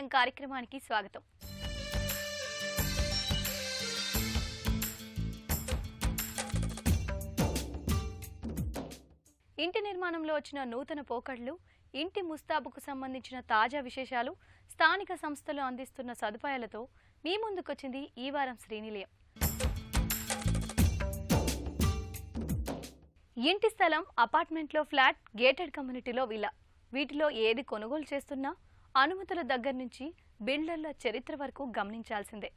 శ్రీనిలయం కార్యక్రమానికి స్వాగతం. ఇంటి నిర్మాణంలో వచ్చిన నూతన పోకడలు, ఇంటి ముస్తాబుకు సంబంధించిన తాజా విశేషాలు, స్థానిక సంస్థలు అందిస్తున్న సదుపాయాలతో మీ ముందుకొచ్చింది ఈ వారం శ్రీనిలయం. ఇంటి స్థలం, అపార్ట్మెంట్లో ఫ్లాట్, గేటెడ్ కమ్యూనిటీలో విల్లా, వీటిలో ఏది కొనుగోలు చేస్తున్నా అనుమతుల దగ్గర నుంచి బిల్డర్ల చరిత్ర వరకు గమనించాల్సిందే.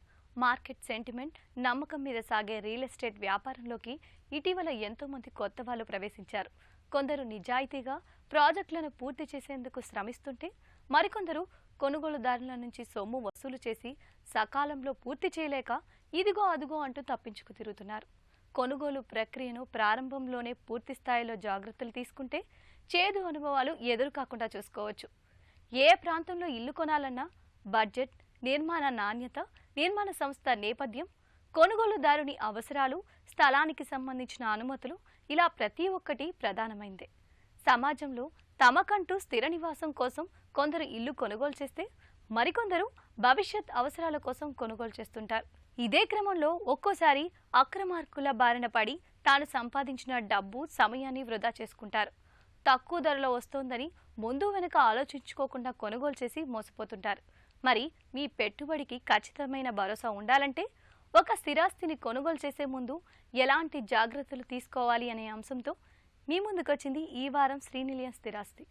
మార్కెట్ సెంటిమెంట్, నమ్మకం మీద సాగే రియల్ ఎస్టేట్ వ్యాపారంలోకి ఇటీవల ఎంతోమంది కొత్త వాళ్ళు ప్రవేశించారు. కొందరు నిజాయితీగా ప్రాజెక్టులను పూర్తి చేసేందుకు శ్రమిస్తుంటే, మరికొందరు కొనుగోలుదారుల నుంచి సొమ్ము వసూలు చేసి సకాలంలో పూర్తి చేయలేక ఇదిగో అదుగో అంటూ తప్పించుకు తిరుగుతున్నారు. కొనుగోలు ప్రక్రియను ప్రారంభంలోనే పూర్తి స్థాయిలో జాగ్రత్తలు తీసుకుంటే చేదు అనుభవాలు ఎదురు కాకుండా చూసుకోవచ్చు. ఏ ప్రాంతంలో ఇల్లు కొనాలన్నా బడ్జెట్, నిర్మాణ నాణ్యత, నిర్మాణ సంస్థ నేపథ్యం, కొనుగోలుదారుని అవసరాలు, స్థలానికి సంబంధించిన అనుమతులు, ఇలా ప్రతి ఒక్కటి ప్రధానమైందే. సమాజంలో తమకంటూ స్థిర నివాసం కోసం కొందరు ఇల్లు కొనుగోలు చేస్తే, మరికొందరు భవిష్యత్ అవసరాల కోసం కొనుగోలు చేస్తుంటారు. ఇదే క్రమంలో ఒక్కోసారి అక్రమార్కుల బారిన పడి తాను సంపాదించిన డబ్బు, సమయాన్ని వృధా చేసుకుంటారు. తక్కువ ధరలో వస్తోందని ముందు వెనుక ఆలోచించుకోకుండా కొనుగోలు చేసి మోసపోతుంటారు. మరి మీ పెట్టుబడికి ఖచ్చితమైన భరోసా ఉండాలంటే ఒక స్థిరాస్తిని కొనుగోలు చేసే ముందు ఎలాంటి జాగ్రత్తలు తీసుకోవాలి అనే అంశంతో మీ ముందుకొచ్చింది ఈ వారం శ్రీనిలయం స్థిరాస్తి.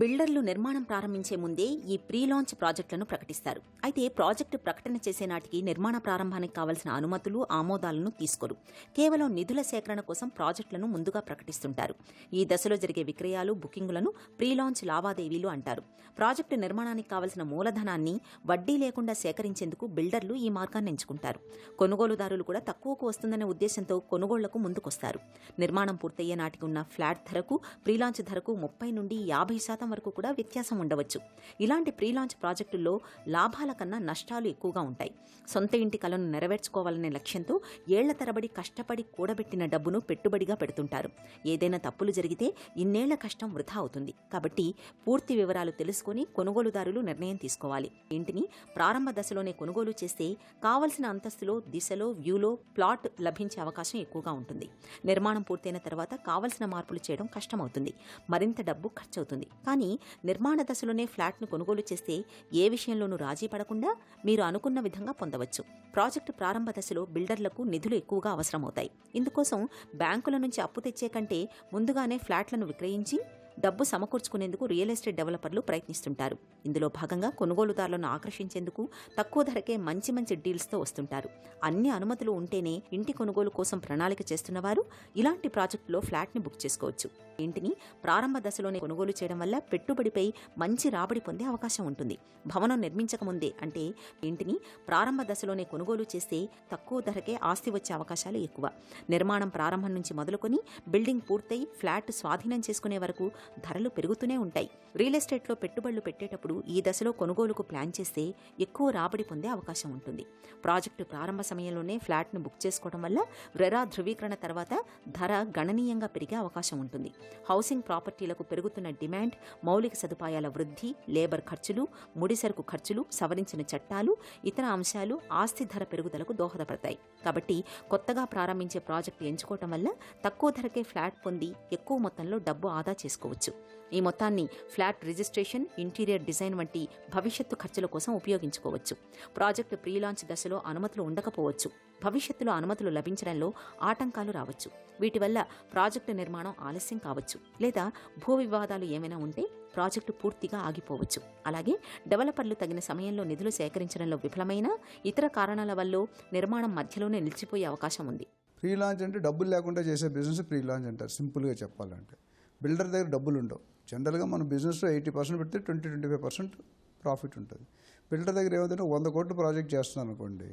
బిల్డర్లు నిర్మాణం ప్రారంభించే ముందే ఈ ప్రీ లాంచ్ ప్రాజెక్టులను ప్రకటిస్తారు. అయితే ప్రాజెక్టు ప్రకటన చేసే నాటికి నిర్మాణ ప్రారంభానికి కావలసిన అనుమతులు, ఆమోదాలను తీసుకోరు. కేవలం నిధుల సేకరణ కోసం ప్రాజెక్టులను ముందుగా ప్రకటిస్తుంటారు. ఈ దశలో జరిగే విక్రయాలు, బుకింగులను ప్రీ లాంచ్ లావాదేవీలు అంటారు. ప్రాజెక్టు నిర్మాణానికి కావలసిన మూలధనాన్ని వడ్డీ లేకుండా సేకరించేందుకు బిల్డర్లు ఈ మార్గాన్ని ఎంచుకుంటారు. కొనుగోలుదారులు కూడా తక్కువకు వస్తుందనే ఉద్దేశంతో కొనుగోళ్లకు ముందుకొస్తారు. నిర్మాణం పూర్తయ్యే నాటికి ఉన్న ఫ్లాట్ ధరకు ప్రీ లాంచ్ ధరకు 30 నుండి 50% వరకు కూడా వ్యత్యాసం ఉండవచ్చు. ఇలాంటి ప్రీ లాంచ్ ప్రాజెక్టుల్లో లాభాల కన్నా నష్టాలు ఎక్కువగా ఉంటాయి. సొంత ఇంటి కలను నెరవేర్చుకోవాలనే లక్ష్యంతో ఏళ్ల తరబడి కష్టపడి కూడబెట్టిన డబ్బును పెట్టుబడిగా పెడుతుంటారు. ఏదైనా తప్పులు జరిగితే ఇన్నేళ్ల కష్టం వృధా అవుతుంది. కాబట్టి పూర్తి వివరాలు తెలుసుకుని కొనుగోలుదారులు నిర్ణయం తీసుకోవాలి. ఇంటిని ప్రారంభ దశలోనే కొనుగోలు చేస్తే కావలసిన అంతస్తులో, దిశలో, వ్యూలో ప్లాట్ లభించే అవకాశం ఎక్కువగా ఉంటుంది. నిర్మాణం పూర్తయిన తర్వాత కావలసిన మార్పులు చేయడం కష్టమవుతుంది. మరింత డబ్బు ఖర్చవుతుంది. కానీ నిర్మాణ దశలోనే ఫ్లాట్ను కొనుగోలు చేస్తే ఏ విషయంలోనూ రాజీ పడకుండా మీరు అనుకున్న విధంగా పొందవచ్చు. ప్రాజెక్టు ప్రారంభ దశలో బిల్డర్లకు నిధులు ఎక్కువగా అవసరమవుతాయి. ఇందుకోసం బ్యాంకుల నుంచి అప్పు తెచ్చే కంటే ముందుగానే ఫ్లాట్లను విక్రయించి డబ్బు సమకూర్చుకునేందుకు రియల్ ఎస్టేట్ డెవలపర్లు ప్రయత్నిస్తుంటారు. ఇందులో భాగంగా కొనుగోలుదారులను ఆకర్షించేందుకు తక్కువ ధరకే మంచి డీల్స్తో వస్తుంటారు. అన్ని అనుమతులు ఉంటేనే ఇంటి కొనుగోలు కోసం ప్రణాళిక చేస్తున్నవారు ఇలాంటి ప్రాజెక్టులో ఫ్లాట్ని బుక్ చేసుకోవచ్చు. ఇంటిని ప్రారంభ దశలోనే కొనుగోలు చేయడం వల్ల పెట్టుబడిపై మంచి రాబడి పొందే అవకాశం ఉంటుంది. భవనం నిర్మించకముందే, అంటే ఇంటిని ప్రారంభ దశలోనే కొనుగోలు చేస్తే తక్కువ ధరకే ఆస్తి వచ్చే అవకాశాలు ఎక్కువ. నిర్మాణం ప్రారంభం నుంచి మొదలుకొని బిల్డింగ్ పూర్తయి ఫ్లాట్ స్వాధీనం చేసుకునే వరకు ధరలు పెరుగుతూనే ఉంటాయి. రియల్ ఎస్టేట్లో పెట్టుబడులు పెట్టేటప్పుడు ఈ దశలో కొనుగోలుకు ప్లాన్ చేస్తే ఎక్కువ రాబడి పొందే అవకాశం ఉంటుంది. ప్రాజెక్టు ప్రారంభ సమయంలోనే ఫ్లాట్ను బుక్ చేసుకోవడం వల్ల రెరా ధృవీకరణ తర్వాత ధర గణనీయంగా పెరిగే అవకాశం ఉంటుంది. హౌసింగ్ ప్రాపర్టీలకు పెరుగుతున్న డిమాండ్, మౌలిక సదుపాయాల వృద్ధి, లేబర్ ఖర్చులు, ముడిసరుకు ఖర్చులు, సవరించిన చట్టాలు, ఇతర అంశాలు ఆస్తి ధర పెరుగుదలకు దోహదపడతాయి. కాబట్టి కొత్తగా ప్రారంభించే ప్రాజెక్టు ఎంచుకోవటం వల్ల తక్కువ ధరకే ఫ్లాట్ పొంది ఎక్కువ మొత్తంలో డబ్బు ఆదా చేసుకోవచ్చు. ఈ మొత్తాన్ని ఫ్లాట్ రిజిస్ట్రేషన్, ఇంటీరియర్ డిజైన్ వంటి భవిష్యత్తు ఖర్చుల కోసం ఉపయోగించుకోవచ్చు. ప్రాజెక్టు ప్రీ లాంచ్ దశలో అనుమతులు ఉండకపోవచ్చు. భవిష్యత్తులో అనుమతులు లభించడంలో ఆటంకాలు రావచ్చు. వీటి వల్ల ప్రాజెక్టు నిర్మాణం ఆలస్యం కావచ్చు, లేదా భూ వివాదాలు ఏమైనా ఉంటే ప్రాజెక్టు పూర్తిగా ఆగిపోవచ్చు. అలాగే డెవలపర్లు తగిన సమయంలో నిధులు సేకరించడంలో విఫలమైన ఇతర కారణాల వల్ల నిర్మాణం మధ్యలోనే నిలిచిపోయే అవకాశం ఉంది. ప్రీ లాంచ్ అంటే డబ్బులు లేకుండా చేసే బిజినెస్ ప్రీ లాంచ్ అంటారు. సింపుల్గా చెప్పాలంటే బిల్డర్ దగ్గర డబ్బులు ఉండవు. జనరల్గా మన బిజినెస్లో 80% పెడితే 20-25% ప్రాఫిట్ ఉంటుంది. బిల్డర్ దగ్గర ఏమవుతుంటే 100 కోట్లు ప్రాజెక్ట్ చేస్తున్నాను అనుకోండి,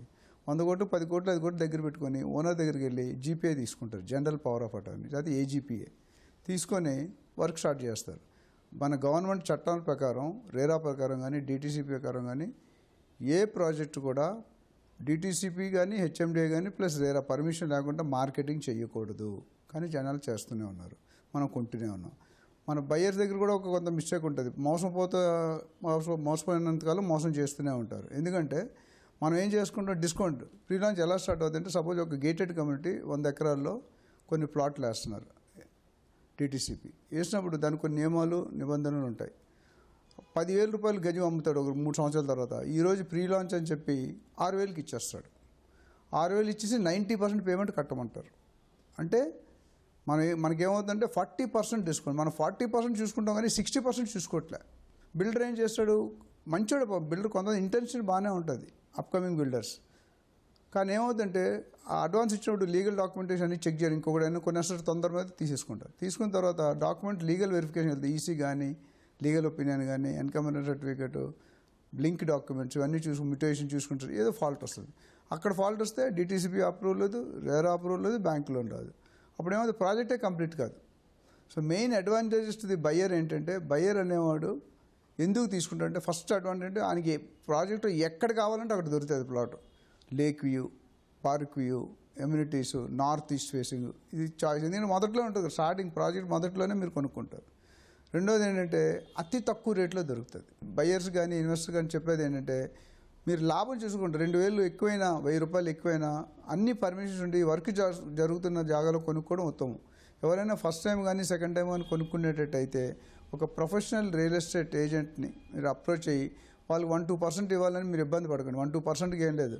100 కోట్లు 10 కోట్లు 5 కోట్లు దగ్గర పెట్టుకొని ఓనర్ దగ్గరికి వెళ్ళి జీపీఐ తీసుకుంటారు. జనరల్ పవర్ ఆఫ్ అటార్నీ, అది ఏజీపీఏ తీసుకొని వర్క్ స్టార్ట్ చేస్తారు. మన గవర్నమెంట్ చట్టాల ప్రకారం, రేరా ప్రకారం కానీ, డిటీసీపీ ప్రకారం కానీ ఏ ప్రాజెక్టు కూడా డిటీసీపీ కానీ, హెచ్ఎండిఏ కానీ ప్లస్ రేరా పర్మిషన్ లేకుండా మార్కెటింగ్ చేయకూడదు. కానీ జనాలు చేస్తూనే ఉన్నారు, మనం కొంటూనే ఉన్నాం. మన బయ్యర్స్ దగ్గర కూడా ఒక కొంత మిస్టేక్ ఉంటుంది. మోసపోయినంతకాలం మోసం చేస్తూనే ఉంటారు. ఎందుకంటే మనం ఏం చేసుకుంటాం, డిస్కౌంట్ ప్రీ లాంచ్ ఎలా స్టార్ట్ అవుతుందంటే, సపోజ్ ఒక గేటెడ్ కమ్యూనిటీ 100 ఎకరాల్లో కొన్ని ప్లాట్లు వేస్తున్నారు టీటీసీపీ. వేసినప్పుడు దానికి కొన్ని నియమాలు నిబంధనలు ఉంటాయి. 10,000 రూపాయలు గజం అమ్ముతాడు ఒక 3 సంవత్సరాల తర్వాత. ఈరోజు ప్రీ లాంచ్ అని చెప్పి 6,000కి ఇచ్చేస్తాడు. 6,000 ఇచ్చేసి 90% పేమెంట్ కట్టమంటారు. అంటే మనకేమవుతుందంటే 40% డిస్కౌంట్. మనం 40% చూసుకుంటాం కానీ 60% చూసుకోవట్లే. బిల్డర్ ఏం చేస్తాడు, మంచోడు బిల్డర్, కొంత ఇంటెన్షన్ బాగానే ఉంటుంది అప్కమింగ్ బిల్డర్స్. కానీ ఏమవుతుందంటే ఆ అడ్వాన్స్ ఇచ్చినప్పుడు లీగల్ డాక్యుమెంటేషన్ అన్ని చెక్ చేయాలి. ఇంకొకటి కొన్ని అసలు తొందరగా తీసుకుంటారు. తీసుకున్న తర్వాత డాక్యుమెంట్ లీగల్ వెరిఫికేషన్ వెళ్తుంది. ఈసీ కానీ, లీగల్ ఒపీనియన్ కానీ, ఎన్కమరెంట్ సర్టిఫికేట్, లింక్ డాక్యుమెంట్స్ ఇవన్నీ మ్యూటేషన్ చూసుకుంటారు. ఏదో ఫాల్ట్ వస్తుంది. అక్కడ ఫాల్ట్ వస్తే డిటీసీపీ అప్రూవల్ లేదు, రేరా అప్రూవల్ లేదు, బ్యాంక్ లోన్ రాదు. అప్పుడు ఏమవుతుంది, ప్రాజెక్టే కంప్లీట్ కాదు. So main advantages to the buyer ఏంటంటే, బయ్యర్ అనేవాడు ఎందుకు తీసుకుంటాడంటే, ఫస్ట్ అడ్వాంటేజ్ అంటే ఆయనకి ప్రాజెక్టు ఎక్కడ కావాలంటే అక్కడ దొరుకుతుంది plot. Lake view, park view, amenities, north east facing, ఇది చాయిస్. ఎందుకంటే మొదట్లో ఉంటుంది, స్టార్టింగ్ ప్రాజెక్ట్ మొదట్లోనే మీరు కొనుక్కుంటారు. రెండోది ఏంటంటే అతి తక్కువ రేట్లో దొరుకుతుంది. బయ్యర్స్ కానీ ఇన్వెస్టర్ కానీ చెప్పేది ఏంటంటే, మీరు లాభం చూసుకుంటారు. 2,000 ఎక్కువైనా, 1,000 రూపాయలు ఎక్కువైనా అన్ని పర్మిషన్స్ ఉండి వర్క్ జరుగుతున్న జాగాలో కొనుక్కోవడం ఉత్తమం. ఎవరైనా ఫస్ట్ టైం కానీ సెకండ్ టైం కానీ కొనుక్కునేటట్టు అయితే ఒక ప్రొఫెషనల్ రియల్ ఎస్టేట్ ఏజెంట్ని మీరు అప్రోచ్ అయ్యి వాళ్ళు 1-2% ఇవ్వాలని మీరు ఇబ్బంది పడకండి. 1-2%కి ఏం లేదు.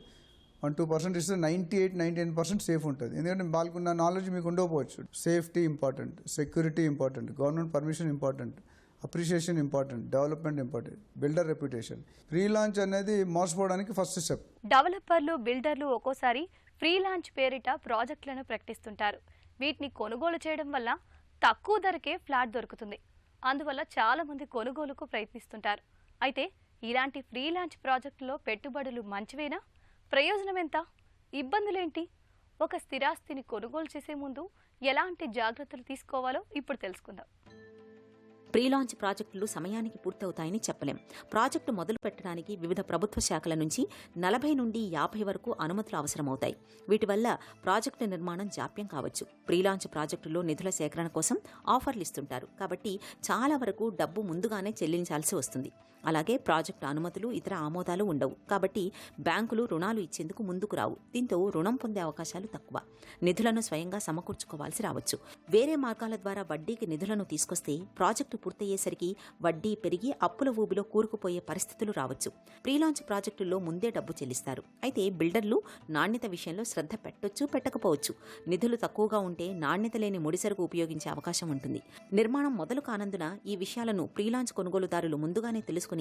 1-2% ఇస్తే 98-99% సేఫ్ ఉంటుంది. ఎందుకంటే వాళ్ళకున్న నాలెడ్జ్ మీకు ఉండకపోవచ్చు. Safety important, security important, government permission important, appreciation important, development important, builder reputation. Pre launch అనేది మోసపోవడానికి ఫస్ట్ స్టెప్. డెవలపర్లు, బిల్డర్లు ఒక్కోసారి ఫ్రీ లాంచ్ పేరిట ప్రాజెక్టులను ప్రకటిస్తుంటారు. వీటిని కొనుగోలు చేయడం వల్ల తక్కువ ధరకే ఫ్లాట్ దొరుకుతుంది. అందువల్ల చాలా మంది కొనుగోలుకు ప్రయత్నిస్తుంటారు. అయితే ఇలాంటి ఫ్రీ లాంచ్ ప్రాజెక్టులో పెట్టుబడులు మంచివేనా? ప్రయోజనం ఎంత? ఇబ్బందులేంటి? ఒక స్థిరాస్తిని కొనుగోలు చేసే ముందు ఎలాంటి జాగ్రత్తలు తీసుకోవాలో ఇప్పుడు తెలుసుకుందాం. ప్రీ లాంచ్ ప్రాజెక్టులు సమయానికి పూర్తవుతాయని చెప్పలేం. ప్రాజెక్టు మొదలు పెట్టడానికి వివిధ ప్రభుత్వ శాఖల నుంచి 40 నుండి 50 వరకు అనుమతులు అవసరమవుతాయి. వీటి వల్ల ప్రాజెక్టు నిర్మాణం జాప్యం కావచ్చు. ప్రీ లాంచ్ ప్రాజెక్టులో నిధుల సేకరణ కోసం ఆఫర్లు ఇస్తుంటారు. కాబట్టి చాలా వరకు డబ్బు ముందుగానే చెల్లించాల్సి వస్తుంది. అలాగే ప్రాజెక్టు అనుమతులు, ఇతర ఆమోదాలు ఉండవు. కాబట్టి బ్యాంకులు రుణాలు ఇచ్చేందుకు ముందుకు రావు. దీంతో రుణం పొందే అవకాశాలు తక్కువ. నిధులను స్వయంగా సమకూర్చుకోవాల్సి రావచ్చు. వేరే మార్గాల ద్వారా వడ్డీకి నిధులను తీసుకొస్తే ప్రాజెక్టు పూర్తయ్యేసరికి వడ్డీ పెరిగి అప్పుల ఊబిలో కూరుకుపోయే పరిస్థితులు రావచ్చు. ప్రీ లాంచ్ ప్రాజెక్టుల్లో ముందే డబ్బు చెల్లిస్తారు. అయితే బిల్డర్లు నాణ్యత విషయంలో శ్రద్ధ పెట్టొచ్చు, పెట్టకపోవచ్చు. నిధులు తక్కువగా ఉంటే నాణ్యత లేని ముడిసరుకు ఉపయోగించే అవకాశం ఉంటుంది. నిర్మాణం మొదలు కానందున ఈ విషయాలను ప్రీ లాంచ్ కొనుగోలుదారులు ముందుగానే తెలుసుకుని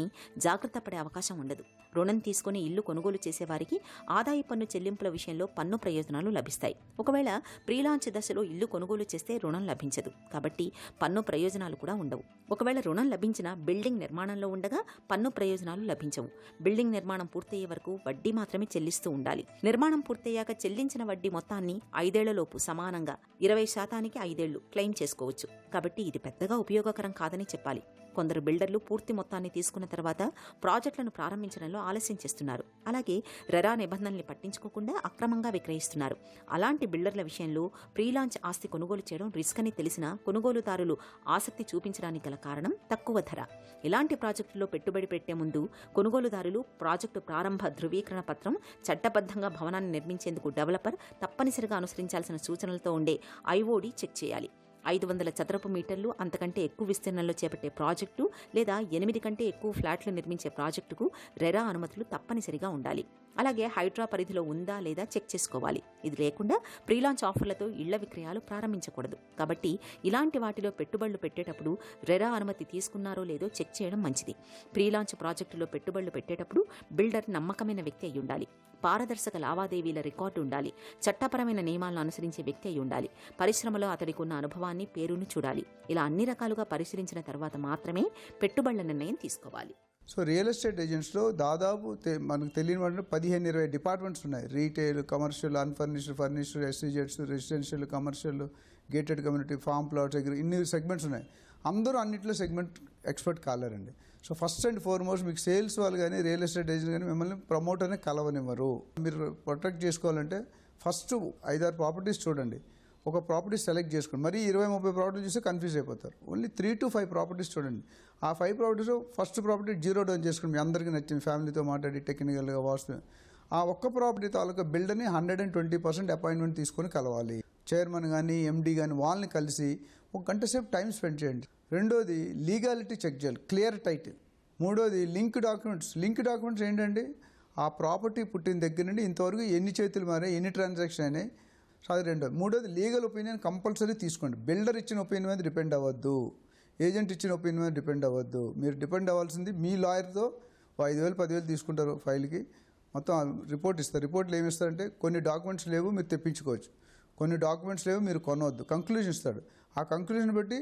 జాగ్రత్త పడే అవకాశం ఉండదు. రుణం తీసుకుని ఇల్లు కొనుగోలు చేసేవారికి ఆదాయ పన్ను చెల్లింపుల విషయంలో పన్ను ప్రయోజనాలు లభిస్తాయి. ఒకవేళ ప్రీ లాంచ్ దశలో ఇల్లు కొనుగోలు చేస్తే రుణం లభించదు. కాబట్టి పన్ను ప్రయోజనాలు కూడా ఉండవు. ఒకవేళ రుణం లభించినా బిల్డింగ్ నిర్మాణంలో ఉండగా పన్ను ప్రయోజనాలు లభించవు. బిల్డింగ్ నిర్మాణం పూర్తయ్యే వరకు వడ్డీ మాత్రమే చెల్లిస్తూ ఉండాలి. నిర్మాణం పూర్తయ్యాక చెల్లించిన వడ్డీ మొత్తాన్ని 5 ఏళ్లలోపు సమానంగా 20% 5 ఏళ్లు క్లెయిమ్ చేసుకోవచ్చు. కాబట్టి ఇది పెద్దగా ఉపయోగకరం కాదని చెప్పాలి. కొందరు బిల్డర్లు పూర్తి మొత్తాన్ని తీసుకున్న తర్వాత ప్రాజెక్టులను ప్రారంభించడంలో ఆలస్యం చేస్తున్నారు. అలాగే రెరా నిబంధనల్ని పట్టించుకోకుండా అక్రమంగా విక్రయిస్తున్నారు. అలాంటి బిల్డర్ల విషయంలో ప్రీ లాంచ్ ఆస్తి కొనుగోలు చేయడం రిస్క్ అని తెలిసినా కొనుగోలుదారులు ఆసక్తి చూపించడానికి గల కారణం తక్కువ ధర. ఇలాంటి ప్రాజెక్టుల్లో పెట్టుబడి పెట్టే ముందు కొనుగోలుదారులు ప్రాజెక్టు ప్రారంభ ధృవీకరణ పత్రం, చట్టబద్ధంగా భవనాన్ని నిర్మించేందుకు డెవలపర్ తప్పనిసరిగా అనుసరించాల్సిన సూచనలతో ఉండే ఐఓడి చెక్ చేయాలి. 500 చదరపు మీటర్లు అంతకంటే ఎక్కువ విస్తీర్ణంలో చేపట్టే ప్రాజెక్టు లేదా 8 కంటే ఎక్కువ ఫ్లాట్లు నిర్మించే ప్రాజెక్టుకు రెరా అనుమతులు తప్పనిసరిగా ఉండాలి. అలాగే హైడ్రా పరిధిలో ఉందా లేదా చెక్ చేసుకోవాలి. ఇది లేకుండా ప్రీ లాంచ్ ఆఫర్లతో ఇళ్ల విక్రయాలు ప్రారంభించకూడదు. కాబట్టి ఇలాంటి వాటిలో పెట్టుబడులు పెట్టేటప్పుడు రెరా అనుమతి తీసుకున్నారో లేదో చెక్ చేయడం మంచిది. ప్రీ లాంచ్ ప్రాజెక్టులో పెట్టుబడులు పెట్టేటప్పుడు బిల్డర్ నమ్మకమైన వ్యక్తి అయి ఉండాలి. పారదర్శక లావాదేవీల రికార్డు ఉండాలి. చట్టపరమైన నియమాలను అనుసరించే వ్యక్తి అయి ఉండాలి. పరిశ్రమలో అతడికి ఉన్న అనుభవాన్ని, పేరును చూడాలి. ఇలా అన్ని రకాలుగా పరిశీలించిన తర్వాత మాత్రమే పెట్టుబడుల నిర్ణయం తీసుకోవాలి. సో రియల్ ఎస్టేట్ ఏజెంట్స్లో దాదాపు మనకు తెలియని వాటిలో 15-20 డిపార్ట్మెంట్స్ ఉన్నాయి. రీటైల్, కమర్షియల్, అన్ఫర్నిష్డ్, ఫర్నిష్డ్, ఎస్సీజెడ్స్, residential, commercial, gated community, farm plots, ఇన్ని సెగ్మెంట్స్ ఉన్నాయి. అందరూ అన్నింటిలో సెగ్మెంట్ ఎక్స్పర్ట్ కాలేరండి. సో ఫస్ట్ అండ్ ఫార్మోస్ట్ మీకు సేల్స్ వాళ్ళు కానీ రియల్ ఎస్టేట్ ఏజెంట్ కానీ మిమ్మల్ని ప్రమోటర్ని కలవనివ్వరు. మీరు ప్రొటెక్ట్ చేసుకోవాలంటే ఫస్ట్ 5-6 ప్రాపర్టీస్ చూడండి. ఒక ప్రాపర్టీ సెలెక్ట్ చేసుకోండి. మరి 20-30 ప్రాపర్టీలు చూస్తే కన్ఫ్యూజ్ అయిపోతారు. ఓన్లీ 3 to 5 ప్రాపర్టీస్ చూడండి. ఆ 5 ప్రాపర్టీస్ ఫస్ట్ ప్రాపర్టీ 0 డౌన్ చేసుకోండి. మీ అందరికీ నచ్చింది, ఫ్యామిలీతో మాట్లాడి టెక్నికల్గా వాస్తు ఆ ఒక్క ప్రాపర్టీ తాలూకా బిల్డర్ని 120% అపాయింట్మెంట్ తీసుకొని కలవాలి. చైర్మన్ కానీ ఎండీ కానీ వాళ్ళని కలిసి ఒక గంట సేపు టైం స్పెండ్ చేయండి. రెండోది లీగాలిటీ చెక్ చేయాలి, క్లియర్ టైటిల్. మూడోది లింక్ డాక్యుమెంట్స్ ఏంటంటే ఆ ప్రాపర్టీ పుట్టిన దగ్గర నుండి ఇంతవరకు ఎన్ని చేతులు మారాయి, ఎన్ని ట్రాన్సాక్షన్ అయినాయి, అది రెండోది. మూడోది లీగల్ ఒపీనియన్ కంపల్సరీ తీసుకోండి. బిల్డర్ ఇచ్చిన ఒపీనియన్ మీద డిపెండ్ అవ్వద్దు, ఏజెంట్ ఇచ్చిన ఒపీనియన్ మీద డిపెండ్ అవ్వద్దు. మీరు డిపెండ్ అవ్వాల్సింది మీ లాయర్తో 5,000-10,000 తీసుకుంటారు ఫైల్కి, మొత్తం రిపోర్ట్ ఇస్తారు. రిపోర్ట్లు ఏమి ఇస్తారంటే కొన్ని డాక్యుమెంట్స్ లేవు మీరు తెప్పించుకోవచ్చు, కొన్ని డాక్యుమెంట్స్ లేవు మీరు కొనవద్దు, కంక్లూజన్ ఇస్తాడు. ఆ కంక్లూజన్ బట్టి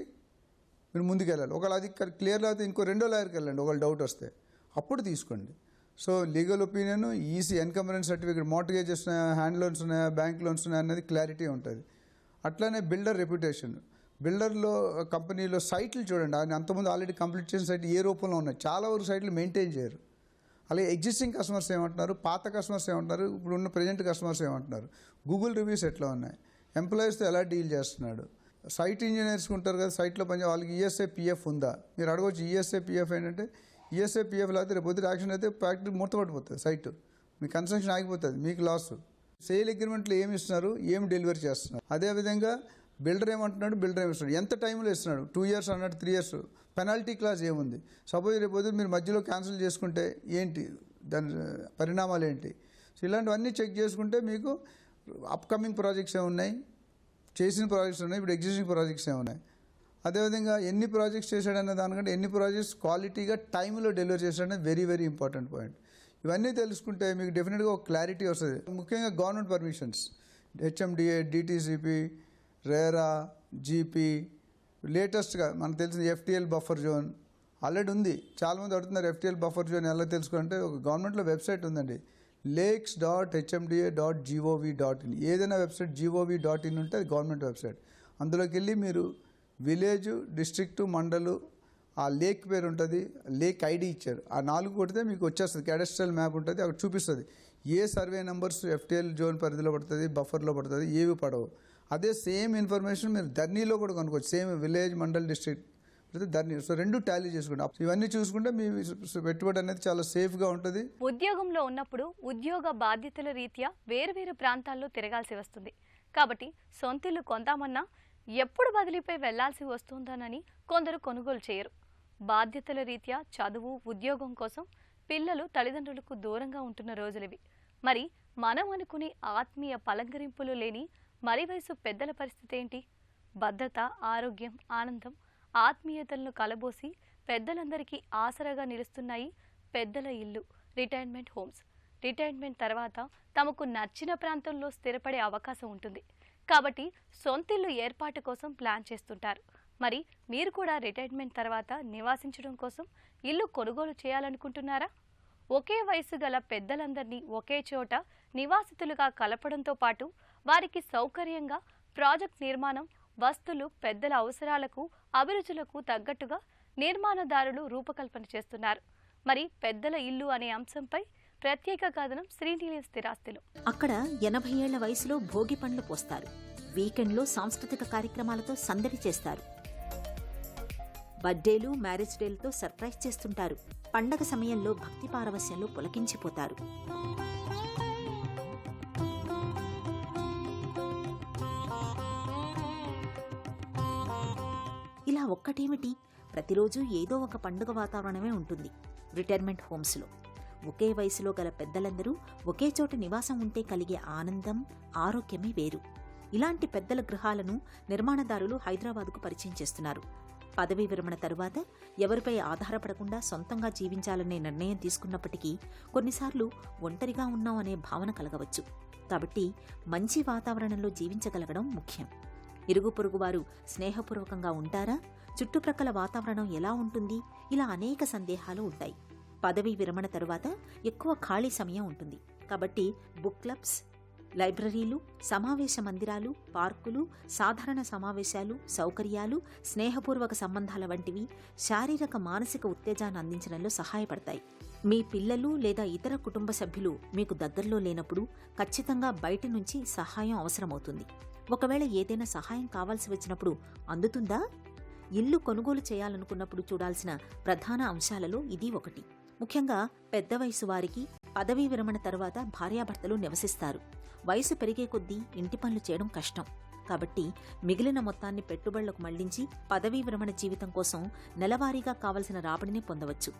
మీరు ముందుకు వెళ్ళాలి. ఒకవేళ అది క్లియర్ లేకపోతే ఇంకో రెండో లాయర్కి వెళ్ళండి, ఒకవేళ డౌట్ వస్తే అప్పుడు తీసుకోండి. So legal opinion, EC encumbrance certificate, mortgages ఉన్నాయా, హ్యాండ్ లోన్స్ ఉన్నాయా, బ్యాంక్ లోన్స్ ఉన్నాయా అనేది క్లారిటీ ఉంటుంది. అట్లానే బిల్డర్ రెప్యుటేషన్, బిల్డర్లో కంపెనీలో సైట్లు చూడండి. ఆయన అంతకుముందు ఆల్రెడీ కంప్లీట్ చేసిన సైట్ ఏ రూపంలో ఉన్నాయి, చాలా వరకు సైట్లు మెయింటైన్ చేయరు. అలాగే ఎగ్జిస్టింగ్ కస్టమర్స్ ఏమంటున్నారు, పాత కస్టమర్స్ ఏమంటున్నారు, ఇప్పుడు ఉన్న ప్రజెంట్ కస్టమర్స్ ఏమంటున్నారు, గూగుల్ రివ్యూస్ ఎట్లా ఉన్నాయి, ఎంప్లాయీస్తో ఎలా డీల్ చేస్తున్నాడు, సైట్ ఇంజనీర్స్ ఉంటారు కదా సైట్లో పనిచే వాళ్ళకి ఈఎస్ఐ పిఎఫ్ ఉందా మీరు అడగవచ్చు. ఈఎస్ఐ పిఎఫ్ ఏంటంటే ఈఎస్ఐ పిఎఫ్ లేకపోతే రేపు పొద్దున యాక్షన్ అయితే ఫ్యాక్టరీ మూతపడిపోతుంది, సైట్ మీ కన్స్ట్రక్షన్ ఆగిపోతుంది, మీకు లాస్. సేల్ అగ్రిమెంట్లో ఏమి ఇస్తున్నారు, ఏం డెలివరీ చేస్తున్నారు. అదేవిధంగా బిల్డర్ ఏమంటున్నాడు, బిల్డర్ ఏమి ఇస్తున్నాడు, ఎంత టైంలో ఇస్తున్నాడు, 2 years అన్నాడు, 3 years, పెనాల్టీ క్లాస్ ఏముంది. సపోజ్ రేపు పొద్దున మీరు మధ్యలో క్యాన్సిల్ చేసుకుంటే ఏంటి, దాని పరిణామాలు ఏంటి. సో ఇలాంటివన్నీ చెక్ చేసుకుంటే మీకు అప్కమింగ్ ప్రాజెక్ట్స్ ఏమున్నాయి, చేసిన ప్రాజెక్ట్స్ ఉన్నాయి, ఇప్పుడు ఎగ్జిస్టింగ్ ప్రాజెక్ట్స్ ఏమున్నాయి. అదేవిధంగా ఎన్ని ప్రాజెక్ట్స్ చేశాడనే దానికంటే ఎన్ని ప్రాజెక్ట్స్ క్వాలిటీగా టైంలో డెలివరీ చేశాడనేది వెరీ వెరీ ఇంపార్టెంట్ పాయింట్. ఇవన్నీ తెలుసుకుంటే మీకు డెఫినెట్గా ఒక క్లారిటీ వస్తుంది. ముఖ్యంగా government permissions, HMDA, DTCP, RERA, GP, లేటెస్ట్గా మనకు తెలిసిన ఎఫ్టీఎల్ బఫర్ జోన్ ఆల్రెడీ ఉంది. చాలామంది అడుగుతున్నారు ఎఫ్టీఎల్ బఫర్ జోన్ ఎలా తెలుసుకోవాలంటే ఒక గవర్నమెంట్లో వెబ్సైట్ ఉందండి, lakes.hmda.gov.in. ఏదైనా వెబ్సైట్ gov.in ఉంటే అది గవర్నమెంట్ వెబ్సైట్. అందులోకి వెళ్ళి మీరు విలేజ్, డిస్ట్రిక్టు, మండలు, ఆ లేక్ పేరు ఉంటుంది, లేక్ ఐడి ఇచ్చారు, ఆ 4 కొడితే మీకు వచ్చేస్తుంది, క్యాడస్ట్రల్ మ్యాప్ ఉంటుంది, అక్కడ చూపిస్తుంది ఏ సర్వే నెంబర్స్ ఎఫ్టీఎల్ జోన్ పరిధిలో పడుతుంది, బఫర్లో పడుతుంది, ఏవి పడవు. అదే సేమ్ ఇన్ఫర్మేషన్ మీరు ధర్నీలో కూడా కనుక్కోవచ్చు, same village, mandal, district Dharani. So 2 Tally చేసుకుంటాం. ఇవన్నీ చూసుకుంటే మీ పెట్టుబడి అనేది చాలా సేఫ్గా ఉంటుంది. ఉద్యోగంలో ఉన్నప్పుడు ఉద్యోగ బాధ్యతల రీత్యా వేరువేరు ప్రాంతాల్లో తిరగాల్సి వస్తుంది. కాబట్టి సొంతిల్లు కొందామన్నా ఎప్పుడు బదిలీపై వెళ్లాల్సి వస్తుందోనని కొందరు కొనుగోలు చేయరు. బాధ్యతల రీత్యా చదువు, ఉద్యోగం కోసం పిల్లలు తల్లిదండ్రులకు దూరంగా ఉంటున్న రోజులివి. మరి మనం అనుకునే ఆత్మీయ పలంకరింపులు లేని మరి వయసు పెద్దల పరిస్థితి ఏంటి? భద్రత, ఆరోగ్యం, ఆనందం, ఆత్మీయతలను కలబోసి పెద్దలందరికీ ఆసరాగా నిలుస్తున్నాయి పెద్దల ఇల్లు, రిటైర్మెంట్ హోమ్స్. రిటైర్మెంట్ తర్వాత తమకు నచ్చిన ప్రాంతంలో స్థిరపడే అవకాశం ఉంటుంది. కాబట్టి సొంతిల్లు ఏర్పాటు కోసం ప్లాన్ చేస్తుంటారు. మరి మీరు కూడా రిటైర్మెంట్ తర్వాత నివాసించడం కోసం ఇల్లు కొనుగోలు చేయాలనుకుంటున్నారా? ఒకే వయసు గల పెద్దలందరినీ ఒకే చోట నివాసితులుగా కలపడంతో పాటు వారికి సౌకర్యంగా ప్రాజెక్ట్ నిర్మాణం, వస్తువులు పెద్దల అవసరాలకు, అభిరుచులకు తగ్గట్టుగా నిర్మాణదారులు రూపకల్పన చేస్తున్నారు. మరి పెద్దల ఇల్లు అనే అంశంపై ప్రత్యేక కథనం శ్రీనిలయం స్థిరాస్తిలో. అక్కడ 80 ఏళ్ల వయసులో భోగి పండ్లు పోస్తారు. వీకెండ్లో సాంస్కృతిక కార్యక్రమాలతో సందడి చేస్తారు. బర్త్డేలు, మ్యారేజ్ డేలతో సర్ప్రైజ్ చేస్తుంటారు. పండగ సమయంలో భక్తి పారవస్యంలో పులకించిపోతారు. ఇలా ఒక్కటేమిటి, ప్రతిరోజు ఏదో ఒక పండుగ వాతావరణమే ఉంటుంది రిటైర్మెంట్ హోమ్స్లో. ఒకే వయసులో గల పెద్దలందరూ ఒకే చోట నివాసం ఉంటే కలిగే ఆనందం, ఆరోగ్యమే వేరు. ఇలాంటి పెద్దల గృహాలను నిర్మాణదారులు హైదరాబాద్కు పరిచయం చేస్తున్నారు. పదవీ విరమణ తరువాత ఎవరిపై ఆధారపడకుండా సొంతంగా జీవించాలనే నిర్ణయం తీసుకున్నప్పటికీ కొన్నిసార్లు ఒంటరిగా ఉన్నాం అనే భావన కలగవచ్చు. కాబట్టి మంచి వాతావరణంలో జీవించగలగడం ముఖ్యం. ఇరుగు పొరుగు వారు స్నేహపూర్వకంగా ఉంటారా? చుట్టుప్రక్కల వాతావరణం ఎలా ఉంటుంది? ఇలా అనేక సందేహాలు ఉంటాయి. పదవీ విరమణ తరువాత ఎక్కువ ఖాళీ సమయం ఉంటుంది. కాబట్టి బుక్ క్లబ్స్, లైబ్రరీలు, సమావేశ మందిరాలు, పార్కులు, సాధారణ సమావేశాలు, సౌకర్యాలు, స్నేహపూర్వక సంబంధాల వంటివి శారీరక, మానసిక ఉత్తేజాన్ని అందించడంలో సహాయపడతాయి. మీ పిల్లలు లేదా ఇతర కుటుంబ సభ్యులు మీకు దగ్గరలో లేనప్పుడు ఖచ్చితంగా బయట నుంచి సహాయం అవసరమవుతుంది. ఒకవేళ ఏదైనా సహాయం కావాల్సి వచ్చినప్పుడు అందుతుందా? ఇల్లు కొనుగోలు చేయాలనుకున్నప్పుడు చూడాల్సిన ప్రధాన అంశాలలో ఇది ఒకటి. ముఖ్యంగా పెద్ద వయసు వారికి పదవీ విరమణ తర్వాత భార్యాభర్తలు నివసిస్తారు. వయసు పెరిగే కొద్దీ ఇంటి పనులు చేయడం కష్టం. కాబట్టి మిగిలిన మొత్తాన్ని పెట్టుబడులకు మళ్లించి పదవీ విరమణ జీవితం కోసం నెలవారీగా కావలసిన రాబడిని పొందవచ్చు.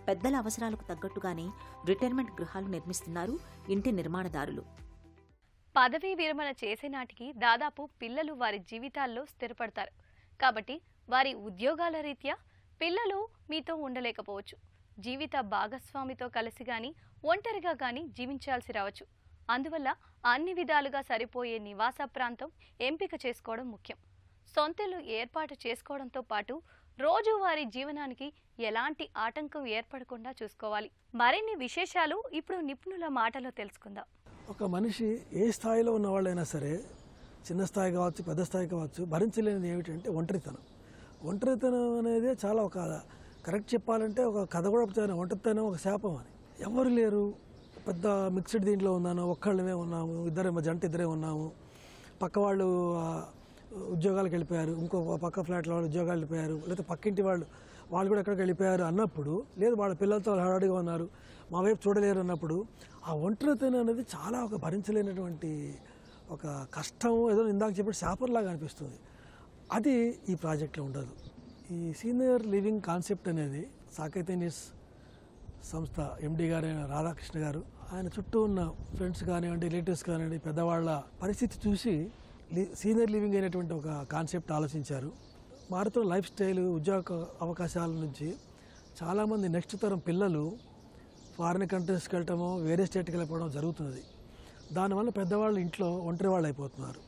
పెద్దల అవసరాలకు తగ్గట్టుగానే రిటైర్మెంట్ గృహాలు నిర్మిస్తున్నారు ఇంటి నిర్మాణదారులు. పదవీ విరమణ చేసే నాటికి దాదాపు పిల్లలు వారి జీవితాల్లో స్థిరపడతారు. కాబట్టి వారి ఉద్యోగాల రీత్యా పిల్లలు మీతో ఉండలేకపోవచ్చు. జీవిత భాగస్వామితో కలిసి గాని ఒంటరిగా గాని జీవించాల్సి రావచ్చు. అందువల్ల అన్ని విధాలుగా సరిపోయే నివాస ప్రాంతం ఎంపిక చేసుకోవడం ముఖ్యం. సొంతలు ఏర్పాటు చేసుకోవడంతో పాటు రోజువారీ జీవనానికి ఎలాంటి ఆటంకం ఏర్పడకుండా చూసుకోవాలి. మరిన్ని విశేషాలు ఇప్పుడు నిపుణుల మాటలో తెలుసుకుందాం. ఒక మనిషి ఏ స్థాయిలో ఉన్న వాళ్ళైనా సరే, చిన్న స్థాయి కావచ్చు, పెద్ద స్థాయి కావచ్చు, భరించలేనిది ఏమిటంటే ఒంటరితనం. ఒంటరితనం అనేది చాలా ఒక కరెక్ట్ చెప్పాలంటే ఒక కథ కూడా చెప్తాను. ఒంటరితనం ఒక శాపం అని. ఎవరు లేరు, పెద్ద మిక్స్డ్ దీంట్లో ఉన్నాను, ఒక్కళ్ళమే ఉన్నాము, జంట ఇద్దరే ఉన్నాము, పక్క వాళ్ళు ఉద్యోగాలకు వెళ్ళిపోయారు, ఇంకో పక్క ఫ్లాట్లో వాళ్ళు ఉద్యోగాలు వెళ్ళిపోయారు, లేదా పక్కింటి వాళ్ళు కూడా ఎక్కడికి వెళ్ళిపోయారు అన్నప్పుడు, లేదు వాళ్ళ పిల్లలతో హడాడిగా ఉన్నారు, మా వైపు చూడలేరు అన్నప్పుడు, ఆ ఒంటరితనం అనేది చాలా ఒక భరించలేనటువంటి ఒక కష్టం, ఏదో ఇందాక చెప్పి శాపంలాగా అనిపిస్తుంది. అది ఈ ప్రాజెక్ట్లో ఉండదు. ఈ సీనియర్ లివింగ్ కాన్సెప్ట్ అనేది సాకేతనిస్ సంస్థ ఎండి గారైన రాధాకృష్ణ గారు, ఆయన చుట్టూ ఉన్న ఫ్రెండ్స్ కానివ్వండి, రిలేటివ్స్ కానివ్వండి, పెద్దవాళ్ళ పరిస్థితి చూసి సీనియర్ లివింగ్ అనేటువంటి ఒక కాన్సెప్ట్ ఆలోచించారు. మారుతున్న లైఫ్ స్టైల్, ఉద్యోగ అవకాశాల నుంచి చాలామంది నెక్స్ట్ తరం పిల్లలు ఫారిన్ కంట్రీస్కి వెళ్ళటము, వేరే స్టేట్కి వెళ్ళిపోవడం జరుగుతున్నది. దానివల్ల పెద్దవాళ్ళు ఇంట్లో ఒంటరి వాళ్ళు అయిపోతున్నారు.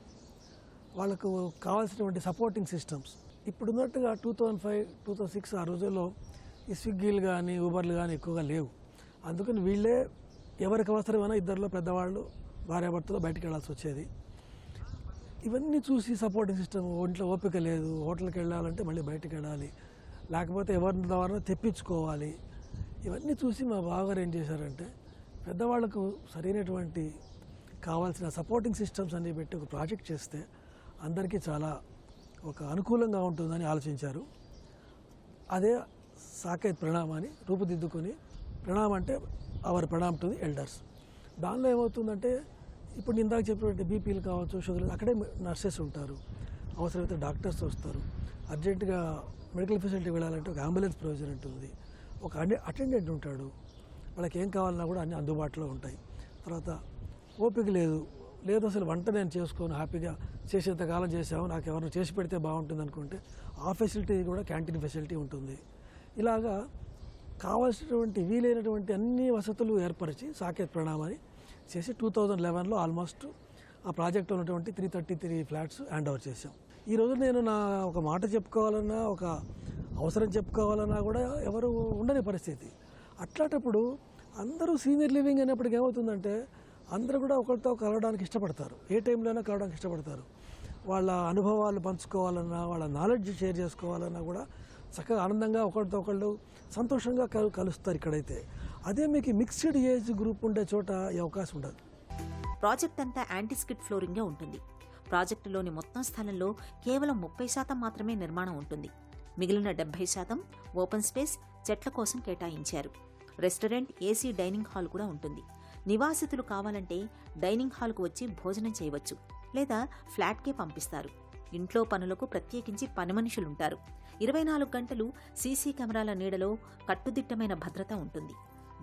వాళ్ళకు కావాల్సినటువంటి సపోర్టింగ్ సిస్టమ్స్ ఇప్పుడున్నట్టుగా 2005, 2006 ఆ రోజుల్లో ఈ స్విగ్గీలు కానీ ఊబర్లు కానీ ఎక్కువగా లేవు. అందుకని వీళ్ళే ఎవరికి అవసరమైనా ఇద్దరిలో పెద్దవాళ్ళు భార్యాభర్తలో బయటకు వెళ్ళాల్సి వచ్చేది. ఇవన్నీ చూసి సపోర్టింగ్ సిస్టమ్, ఒంట్లో ఓపిక లేదు, హోటల్కి వెళ్ళాలంటే మళ్ళీ బయటకు వెళ్ళాలి, లేకపోతే ఎవరి ద్వారా తెప్పించుకోవాలి. ఇవన్నీ చూసి మా బావగారు ఏం చేశారంటే పెద్దవాళ్లకు సరైనటువంటి కావాల్సిన సపోర్టింగ్ సిస్టమ్స్ అన్ని పెట్టి ఒక ప్రాజెక్ట్ చేస్తే అందరికీ చాలా ఒక అనుకూలంగా ఉంటుందని ఆలోచించారు. అదే సాకేత్ ప్రణామ్ అని రూపుదిద్దుకొని, ప్రణామ్ అంటే hour Pranam to the elders. దానిలో ఏమవుతుందంటే ఇప్పుడు ఇందాక చెప్పినట్టు బీపీలు కావచ్చు, షుగర్, అక్కడే నర్సెస్ ఉంటారు, అవసరమైతే డాక్టర్స్ వస్తారు. అర్జెంటుగా మెడికల్ ఫెసిలిటీ వెళ్ళాలంటే ఒక అంబులెన్స్ ప్రొవిజన్ ఉంటుంది, ఒక అటెండెంట్ ఉంటాడు, వాళ్ళకి ఏం కావాలన్నా కూడా అన్నీ అందుబాటులో ఉంటాయి. తర్వాత ఓపిక లేదు అసలు వంట నేను చేసుకొని హ్యాపీగా చేసేంతకాలం చేసాము, నాకు ఎవరైనా చేసి పెడితే బాగుంటుంది అనుకుంటే ఆ ఫెసిలిటీ కూడా క్యాంటీన్ ఫెసిలిటీ ఉంటుంది. ఇలాగా కావాల్సినటువంటి వీలైనటువంటి అన్ని వసతులు ఏర్పరిచి సాకేత్ ప్రణామ్ అని చేసి 2011లో ఆల్మోస్ట్ ఆ ప్రాజెక్ట్లో ఉన్నటువంటి 333 ఫ్లాట్స్ హ్యాండ్ ఓవర్ చేసాం. ఈరోజు నేను నా ఒక మాట చెప్పుకోవాలన్నా, ఒక అవసరం చెప్పుకోవాలన్నా కూడా ఎవరు ఉండని పరిస్థితి. అట్లాంటప్పుడు అందరూ సీనియర్ లివింగ్ అనేప్పటికీ ఏమవుతుందంటే అందరూ కూడా ఒకరితో కలవడానికి ఇష్టపడతారు, ఏ టైంలో అయినా కలవడానికి ఇష్టపడతారు. వాళ్ళ అనుభవాలు పంచుకోవాలన్నా, వాళ్ళ నాలెడ్జ్ షేర్ చేసుకోవాలన్నా కూడా చక్కగా ఆనందంగా ఒకరితో ఒకళ్ళు సంతోషంగా కలుస్తారు ఇక్కడైతే. అదే మీకు మిక్స్డ్ ఏజ్ గ్రూప్ ఉండే చోట ఈ అవకాశం ఉండదు. ప్రాజెక్ట్ అంతా యాంటీస్కిడ్ ఫ్లోరింగ్గా ఉంటుంది. ప్రాజెక్టులోని మొత్తం స్థలంలో కేవలం 30% మాత్రమే నిర్మాణం ఉంటుంది. మిగిలిన 70% ఓపెన్ స్పేస్, చెట్ల కోసం కేటాయించారు. రెస్టారెంట్, ఏసీ డైనింగ్ హాల్ కూడా ఉంటుంది. నివాసితులు కావాలంటే డైనింగ్ హాల్కు వచ్చి భోజనం చేయవచ్చు, లేదా ఫ్లాట్కే పంపిస్తారు. ఇంట్లో పనులకు ప్రత్యేకించి పని మనుషులుంటారు. 24 గంటలు సీసీ కెమెరాల నీడలో కట్టుదిట్టమైన భద్రత ఉంటుంది.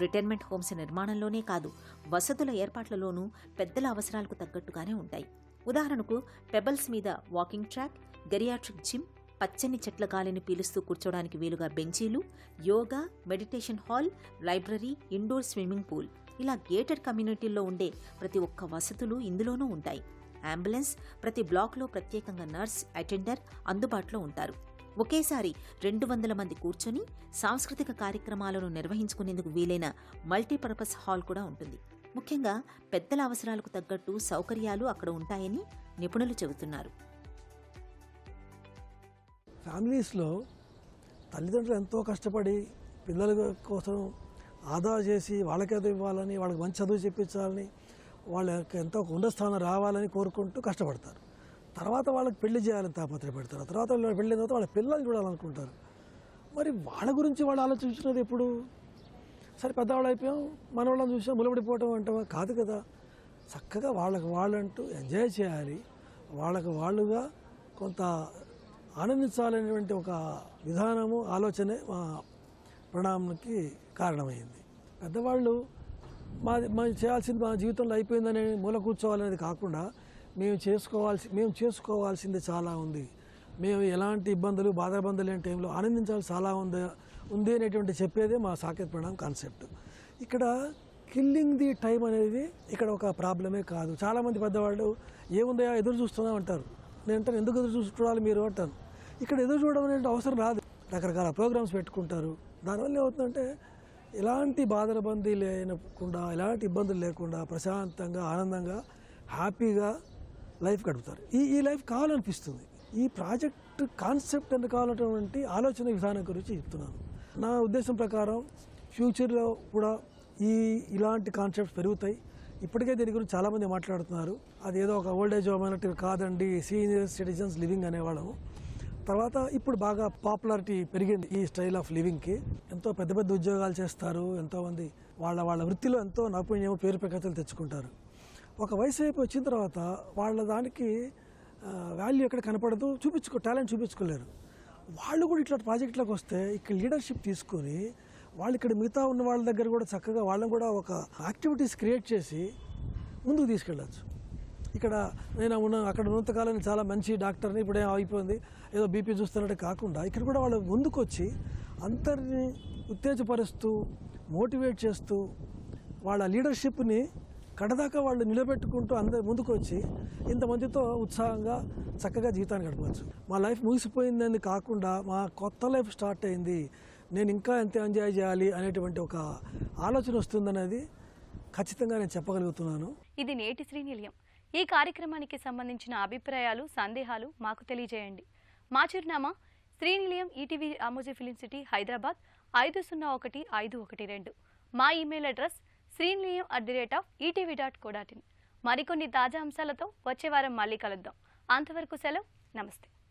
రిటైర్మెంట్ హోమ్స్ నిర్మాణంలోనే కాదు, వసతుల ఏర్పాట్లలోనూ పెద్దల అవసరాలకు తగ్గట్టుగానే ఉంటాయి. ఉదాహరణకు పెబల్స్ మీద వాకింగ్ ట్రాక్, గెరియాట్రిక్ జిమ్, పచ్చని చెట్ల గాలిని పీలుస్తూ కూర్చోడానికి వీలుగా బెంచీలు, యోగా, meditation hall, library, indoor swimming pool, ఇలా గేటెడ్ కమ్యూనిటీల్లో ఉండే ప్రతి ఒక్క వసతులు ఇందులోనూ ఉంటాయి. అంబులెన్స్, ప్రతి బ్లాక్లో ప్రత్యేకంగా నర్స్, అటెండర్ అందుబాటులో ఉంటారు. ఒకేసారి 200 మంది కూర్చొని సాంస్కృతిక కార్యక్రమాలను నిర్వహించుకునేందుకు వీలైన మల్టీపర్పస్ హాల్ కూడా ఉంటుంది. ముఖ్యంగా పెద్దల అవసరాలకు తగ్గట్టు సౌకర్యాలు అక్కడ ఉంటాయని నిపుణులు చెబుతున్నారు. ఫ్యామిలీస్లో తల్లిదండ్రులు ఎంతో కష్టపడి పిల్లల కోసం ఆదా చేసి వాళ్ళకేదో ఇవ్వాలని, వాళ్ళకి మంచి చదువు చెప్పించాలని, వాళ్ళకి ఎంతో ఉన్నత స్థానం రావాలని కోరుకుంటూ కష్టపడతారు. తర్వాత వాళ్ళకి పెళ్లి చేయాలని తాపత్రయపడతారు, తర్వాత వాళ్ళు పెళ్ళిన తర్వాత వాళ్ళ పిల్లల్ని చూడాలనుకుంటారు. మరి వాళ్ళ గురించి వాళ్ళు ఆలోచించినది ఎప్పుడు? సరే పెద్దవాళ్ళు అయిపోయాం, మనవాళ్ళని చూసాం ములబడిపోవటం అంటావా? కాదు కదా. చక్కగా వాళ్ళకి వాళ్ళంటూ ఎంజాయ్ చేయాలి, వాళ్ళకు వాళ్ళుగా కొంత ఆనందించాలనేటువంటి ఒక విధానము ఆలోచనే మా పరిణామానికి కారణమైంది. పెద్దవాళ్ళు మేము చేయాల్సింది మా జీవితంలో అయిపోయిందని మూల కూర్చోవాలనేది కాకుండా మేము చేసుకోవాల్సింది చాలా ఉంది, మేము ఎలాంటి ఇబ్బందులు బాధాబందులు లేని టైంలో ఆనందించాల్సి చాలా ఉంది అనేటువంటి చెప్పేదే మా సాకేత్ ప్రణామ్ కాన్సెప్ట్. ఇక్కడ కిల్లింగ్ ది టైం అనేది ఇక్కడ ఒక ప్రాబ్లమే కాదు. చాలామంది పెద్దవాళ్ళు ఏముందా ఎదురు చూస్తున్నాం అంటారు. నేను అంటాను, ఎందుకు ఎదురు చూడాలి మీరు అంటాను. ఇక్కడ ఎదురు చూడడం అనేది అవసరం రాదు. రకరకాల ప్రోగ్రామ్స్ పెట్టుకుంటారు. దానివల్ల ఏమవుతుందంటే ఎలాంటి బాధలబందీ లేకుండా, ఎలాంటి ఇబ్బందులు లేకుండా ప్రశాంతంగా ఆనందంగా హ్యాపీగా లైఫ్ గడుపుతారు. ఈ లైఫ్ కావాలనిపిస్తుంది. ఈ ప్రాజెక్ట్ కాన్సెప్ట్ ఎందుకు కావాలన్నటువంటి ఆలోచన విధానం గురించి చెప్తున్నాను. నా ఉద్దేశం ప్రకారం ఫ్యూచర్లో కూడా ఇలాంటి కాన్సెప్ట్స్ పెరుగుతాయి. ఇప్పటికే దీని గురించి చాలామంది మాట్లాడుతున్నారు. అది ఏదో ఒక ఓల్డ్ ఏజ్ హోమ్ అన్నట్టు కాదండి, సీనియర్ సిటిజన్స్ లివింగ్ అనేవాళ్ళము. తర్వాత ఇప్పుడు బాగా పాపులారిటీ పెరిగింది ఈ స్టైల్ ఆఫ్ లివింగ్కి. ఎంతో పెద్ద పెద్ద ఉద్యోగాలు చేస్తారు, ఎంతోమంది వాళ్ళ వృత్తిలో ఎంతో నైపుణ్యం పేరు ప్రఖ్యాతులు తెచ్చుకుంటారు. ఒక వయసు వైపు వచ్చిన తర్వాత వాళ్ళ దానికి వాల్యూ ఎక్కడ కనపడదు, టాలెంట్ చూపించుకోలేరు. వాళ్ళు కూడా ఇట్లా ప్రాజెక్టులకు వస్తే ఇక్కడ లీడర్షిప్ తీసుకొని వాళ్ళు ఇక్కడ మిగతా ఉన్న వాళ్ళ దగ్గర కూడా చక్కగా వాళ్ళని కూడా ఒక యాక్టివిటీస్ క్రియేట్ చేసి ముందుకు తీసుకెళ్ళచ్చు. ఇక్కడ నేను అక్కడ ఉన్నంతకాలం చాలా మంచి డాక్టర్ని, ఇప్పుడే అయిపోయింది ఏదో బీపీ చూస్తున్నట్టు కాకుండా ఇక్కడ కూడా వాళ్ళు ముందుకు వచ్చి అందరినీ ఉత్తేజపరుస్తూ మోటివేట్ చేస్తూ వాళ్ళ లీడర్షిప్ని కడదాకా వాళ్ళు నిలబెట్టుకుంటూ అందరు ముందుకు వచ్చి ఇంతమందితో ఉత్సాహంగా చక్కగా జీవితాన్ని గడపవచ్చు. మా లైఫ్ ముగిసిపోయిందని కాకుండా మా కొత్త లైఫ్ స్టార్ట్ అయింది, నేను ఇంకా ఎంత ఎంజాయ్ చేయాలి అనేటువంటి ఒక ఆలోచన వస్తుందనేది ఖచ్చితంగా నేను చెప్పగలుగుతున్నాను. ఇది నేటి శ్రీనిలయం. ఈ కార్యక్రమానికి సంబంధించిన అభిప్రాయాలు, సందేహాలు మాకు తెలియజేయండి. మా చిరునామా Srinilayam, ETV Ramoji film city, Hyderabad 501-512. మా ఇమెయిల్ అడ్రస్ srinilayam@etv.co.in. మరికొన్ని తాజా అంశాలతో వచ్చే వారం మళ్ళీ కలుద్దాం. అంతవరకు సెలవు, నమస్తే.